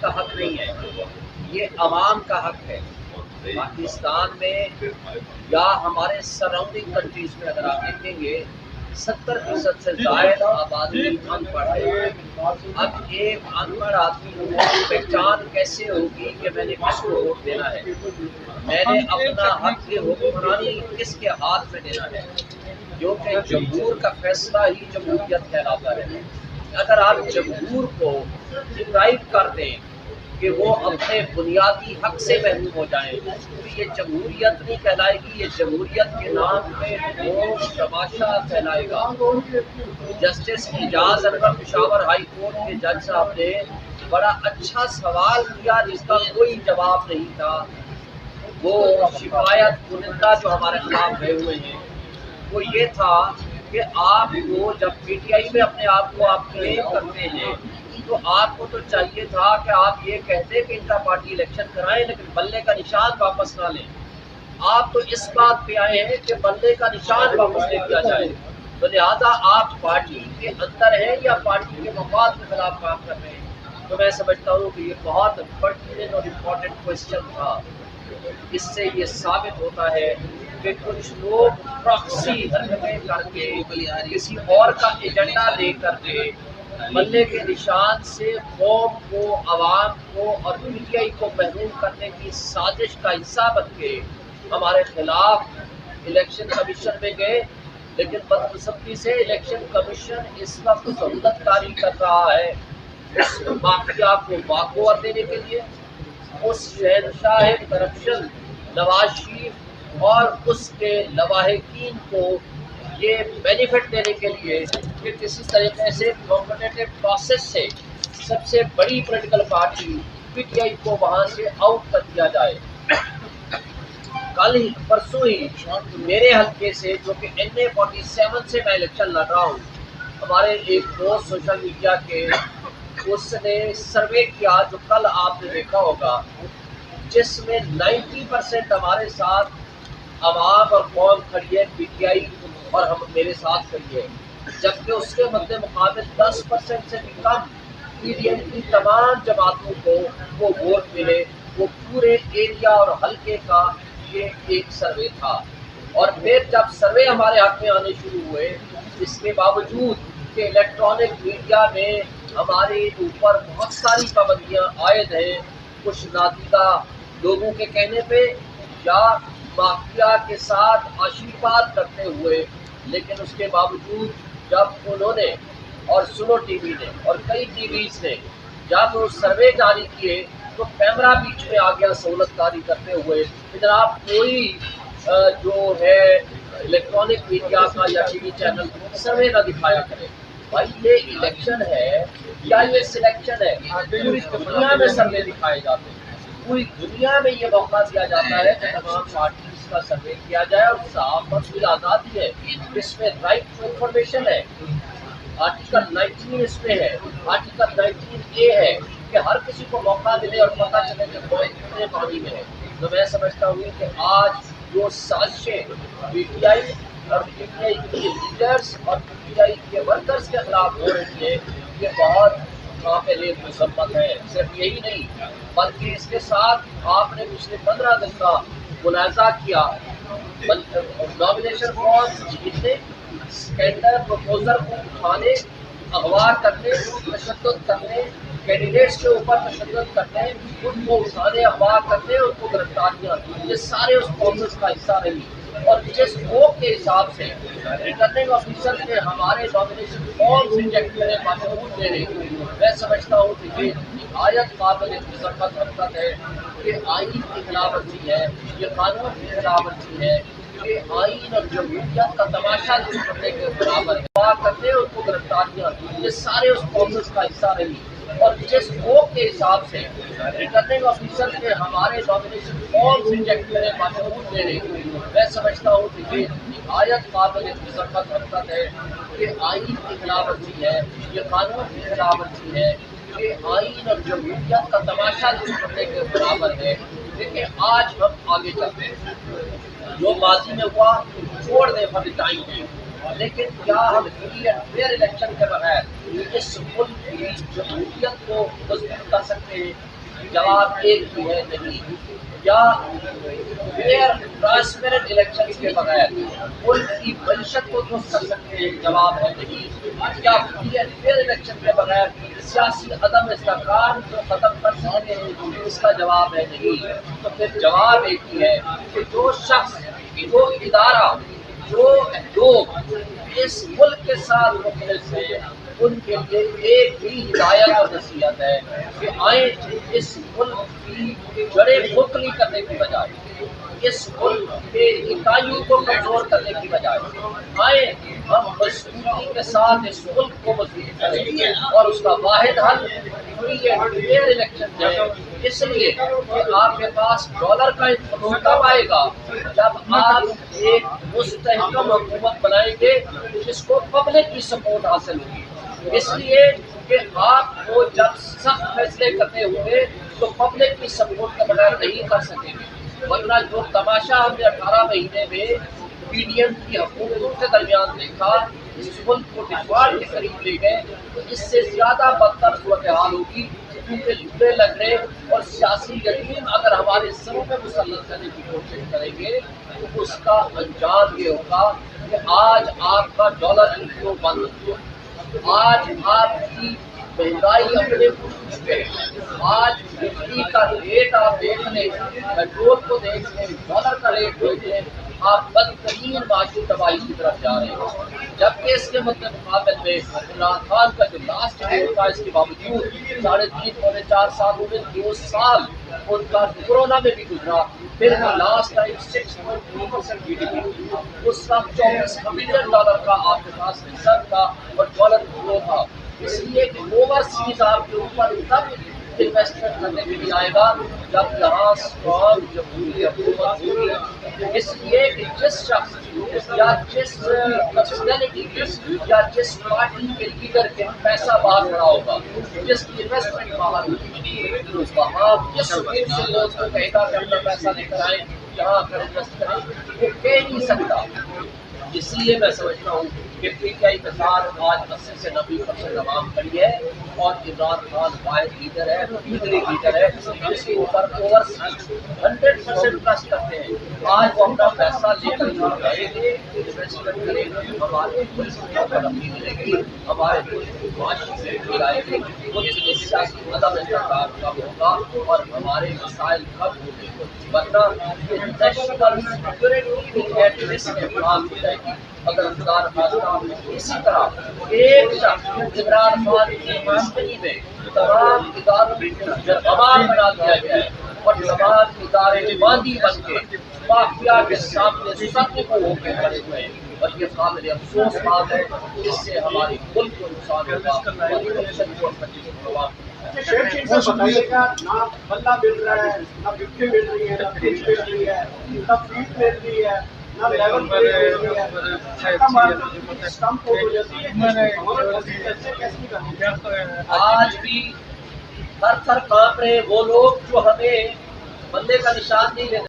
کا حق نہیں ہے، یہ عوام کا حق ہے۔ پاکستان میں یا ہمارے سراؤنڈنگ کنٹریز میں اگر آپ دیکھیں گے 70% سے زائد آبادی ان پڑھ ہے۔ اب ایک ان پڑھ آدمی کو پہچان کیسے ہوگی کہ میں نے کس کو ووٹ دینا ہے، میں نے اپنا حق حکمرانی کس کے ہاتھ میں دینا ہے، جو کہ جمہور کا فیصلہ ہی جمہوریت کہلاتا ہے۔ اگر آپ جمہور کو ڈپرائیو کر دیں کہ وہ اپنے بنیادی حق سے محروم ہو جائیں تو یہ جمہوریت نہیں کہلائے گی، یہ جمہوریت کے نام پہ وہ تماشا کہلائے گا۔ جسٹس اعجاز انور پشاور ہائی کورٹ کے جج صاحب نے بڑا اچھا سوال کیا جس کا کوئی جواب نہیں تھا۔ وہ شکایت کنندہ جو ہمارے خلاف گئے ہوئے ہیں وہ یہ تھا کہ آپ کو جب پی ٹی آئی میں اپنے آپ کو آپ کلیم کرتے ہیں تو آپ کو تو چاہیے تھا کہ آپ یہ کہتے کہ انٹرا پارٹی الیکشن کرائیں لیکن بلے کا نشان واپس نہ لیں۔ آپ تو اس بات پہ آئے ہیں کہ بلے کا نشان واپس لے دیا جائے، تو لہٰذا آپ پارٹی کے اندر ہیں یا پارٹی کے مفاد کے خلاف کام کر رہے ہیں؟ تو میں سمجھتا ہوں کہ یہ بہت پرٹیننٹ اور امپورٹنٹ کوشچن تھا۔ اس سے یہ ثابت ہوتا ہے کہ کچھ لوگ پراکسی حرکتیں کر کے کسی اور کا ایجنڈا لے کر کے بلے کے نشان سے قوم کو، عوام کو اور پی ٹی آئی کو محروم کرنے کی سازش کا حصہ بن کے ہمارے خلاف الیکشن کمیشن میں گئے، لیکن بدقسمتی سے الیکشن کمیشن اس وقت سہولت کاری کر رہا ہے اس مافیا کو واقعات دینے کے لیے، اس شہنشاہ کرپشن نواز شریف اور اس کے لواحقین کو یہ بینیفٹ دینے کے لیے کہ کسی طریقے سے کمپٹیٹو پروسیس سے سب سے بڑی political party P T I کو وہاں سے آؤٹ کر دیا جائے۔ کل ہی پرسوں ہی میرے حلقے سے جو کہ NA47 سے میں الیکشن لڑ رہا ہوں، ہمارے ایک دوست سوشل میڈیا کے اس نے سروے کیا جو کل آپ نے دیکھا ہوگا، جس میں 90% ہمارے ساتھ عوام اور قوم کھڑی ہے پی ٹی آئی اور ہم میرے ساتھ کھڑی ہے، جبکہ اس کے مد مقابل 10% سے بھی کم پی ڈی ایم کی تمام جماعتوں کو وہ ووٹ ملے۔ وہ پورے ایریا اور حلقے کا یہ ایک سروے تھا، اور پھر جب سروے ہمارے حق میں آنے شروع ہوئے، اس کے باوجود کہ الیکٹرانک میڈیا میں ہمارے اوپر بہت ساری پابندیاں عائد ہیں، کچھ نادیدہ لوگوں کے کہنے پہ یا مافیا کے ساتھ آشیرواد کرتے ہوئے، لیکن اس کے باوجود جب انہوں نے اور سنو ٹی وی نے اور کئی ٹی ویز نے جب وہ سروے جاری کیے تو کیمرہ بیچ میں آ گیا سہولت کاری کرتے ہوئے کہ جناب کوئی جو ہے الیکٹرانک میڈیا کا یا ٹی وی چینل سروے نہ دکھایا کرے۔ بھائی یہ الیکشن ہے یا یہ سلیکشن ہے؟ پوری دنیا میں سروے دکھائے جاتے ہیں، پوری دنیا میں یہ موقع دیا جاتا ہے کہ تمام پارٹیز کا سروے کیا جائے، اور صحافت کی آزادی ہے، اس میں رائٹ ٹو انفارمیشن ہے۔ آرٹیکل 19 اس میں ہے، آرٹیکل 19A ہے کہ ہر کسی کو موقع ملے اور پتہ چلے کہ کوئی کتنے پانی میں ہے۔ تو میں سمجھتا ہوں کہ آج جو سازشیں پی ٹی آئی اور پی ٹی آئی کے لیڈرز اور پی ٹی آئی کے ورکرز کے خلاف ہو رہی ہے، یہ بہت قابل مذمت ہے۔ صرف یہی نہیں بلکہ اس کے ساتھ آپ نے پچھلے 15 دن کا ملاحظہ کیا، نامینیشن فارم جیتنے، اسکینڈل پروپوزل کو اٹھانے، اغوا کرنے، تشدد کرنے، کینڈیڈیٹس کے اوپر تشدد کرنے، ان کو اٹھانے، اغوا کرنے، ان کو گرفتاریاں، یہ سارے اس پروسیس کا حصہ رہی۔ اور جس ووٹ کے حساب سے ریٹرننگ آفیسر نے ہمارے نامینیشن فارم ریجیکٹ کرے مشہور دینے، میں سمجھتا ہوں کہ یہ نہایت قابل مذمت حرکت ہے، یہ آئین کی خلاف ورزی ہے، یہ قانون کی خلاف ورزی ہے، یہ آئین اور جمہوریت کا تماشا دور کرنے کے برابر ہے۔ اغوا کرنے، ان کو گرفتاریاں، یہ سارے اس پروسیس کا حصہ رہی۔ اور جس ووٹ کے حساب سے ریٹرننگ آفیسر نے ہمارے نامینیشن فارم ریجیکٹ کرے مشہور دینے، میں سمجھتا ہوں کہ یہ نہایت قابل مذمت حرکت ہے، یہ آئین کی خلاف ورزی ہے، یہ قانون کی خلاف ورزی ہے، یہ آئین اور جمہوریت کا تماشا دور کرنے کے برابر ہے۔ دیکھیں آج ہم آگے چلتے ہیں، جو ماضی میں ہوا چھوڑ دیں فار دی ٹائم بینگ، لیکن کیا ہم فری اینڈ فیئر الیکشن کے بغیر اس ملک کی جمہوریت کو مضبوط کر سکتے ہیں؟ جواب ایک بھی ہے نہیں۔ یا فیئر ٹرانسپیرنٹ الیکشن کے بغیر ملک کی معیشت کو درست کر سکتے ہیں؟ جواب ہے نہیں۔ یا فیئر الیکشن کے بغیر سیاسی عدم استحکام کو ختم کر سکتے ہیں؟ اس کا جواب ہے نہیں۔ تو پھر جواب ایک ہی ہے کہ جو شخص، جو ادارہ، جو لوگ اس ملک کے ساتھ مخلص ہیں، ان کے لیے ایک ہی ہدایت اور نصیحت ہے کہ آئیں اس ملک کی جڑیں کھوکھلی کرنے کی بجائے، اس ملک کے اکائیوں کو کمزور کرنے کی بجائے آئیں ہم مضبوطی کے ساتھ اس ملک کو مضبوط کریں، اور اس کا واحد حل فری اینڈ فیئر الیکشن ہے۔ اس لیے کہ آپ کے پاس ڈالر کا انفلو کب آئے گا؟ جب آپ ایک مستحکم حکومت بنائیں گے جس کو پبلک کی سپورٹ حاصل ہوگی۔ اس لیے کہ آپ کو جب سخت فیصلے کرنے ہوں گے تو پبلک کی سپورٹ کے بغیر نہیں کر سکیں گے، ورنہ جو تماشا ہم نے 18 مہینے میں پی ڈی ایم کی حکومتوں کے درمیان دیکھا، اس ملک کو ڈسوار کے قریب لے گئے، تو اس سے زیادہ بدتر صورتحال ہوگی، کیونکہ لولے لنگڑے اور سیاسی یتیم اگر ہمارے سروں پہ مسلط کرنے کی کوشش کریں گے تو اس کا انجام یہ ہوگا کہ آج آپ کا ڈالر انفلو بند ہو، آج آپ کی مہنگائی اپنے عروج پہ ہے، آج بجلی کا ریٹ آپ دیکھ لیں، پیٹرول کو دیکھ لیں، ڈالر کا ریٹ دیکھ لیں، آپ بدترین معاشی تباہی کی طرف جا رہے ہیں۔ جبکہ اس کے مقابل میں عمران خان کا جو لاسٹ ڈیٹ تھا، اس کے باوجود 3.5 پونے 4 سالوں میں 2 سال ان کا کورونا میں بھی گزرا، پھر وہ last time 6.2% G D P, اس کا $24 بلین کا آپ کے پاس ریزرو تھا اور ڈالر فلو تھا۔ اس لیے کہ اوورسیز آپ کے اوپر تب انویسٹمنٹ کرنے کے لیے آئے گا جب یہاں اسٹرانگ جمہوری حکومت ہوگی۔ اس لیے کہ جس شخص یا جس پرسنالٹی کے یا جس پارٹی کے لیڈر کے پیسہ باہر کھڑا ہوگا، جس کی انویسٹمنٹ باہر ہوگی، وہاں جس سکیم سے لوگ کو کہے گا کہ اپنا پیسہ لے کر آئیں، یہاں کر انویسٹ کریں، وہ کہہ نہیں سکتا۔ اس لیے میں سمجھتا ہوں کہ پی ٹی آئی کے ساتھ آج 80 سے 90% عوام کھڑی ہے، اور عمران خان واحد لیڈر ہے، لیڈر ہے جس کے اوپر 100% ٹرسٹ کرتے ہیں۔ آج وہ اپنا پیسہ لے کر جائیں گے، انویسٹمنٹ کریں گے، ہمارے ملک کو ترقی ملے گی، ہمارے ملک کو معاشی سے آئے گی، ملک کی سیاسی عدم استحکام کم ہوگا اور ہمارے مسائل کم ہوں گے، ورنہ نیشنل سیکورٹی کی ایٹ رسک میں بات ہو جائے گی۔ اگر عمران خان اسی طرح ایک شخص عمران خان کی ماسٹری میں تمام اداروں کو تمام بنا دیا گیا ہے اور تمام ادارے باندھی بن کے مافیا کے سامنے سب کو ہو کے کھڑے ہوئے ہیں، اور یہ قابل افسوس بات ہے، اس سے ہماری ملک کو نقصان ہوگا اور الیکشن کو شیخ جی سے بتائیے گا، نہ بلہ مل رہا ہے، نہ وکٹیں مل رہی ہیں، نہ پچ مل رہی ہے، نہ فیٹ مل رہی ہے، نہ لیول مل رہی ہے، چھکا مارنے کی اسٹمپ ہو جاتی ہے، ہمارے وزیر کیسے کیسی کریں؟ آج بھی تھر تھر کانپ رہے وہ لوگ جو ہمیں بندے کا نشان نہیں لیتے۔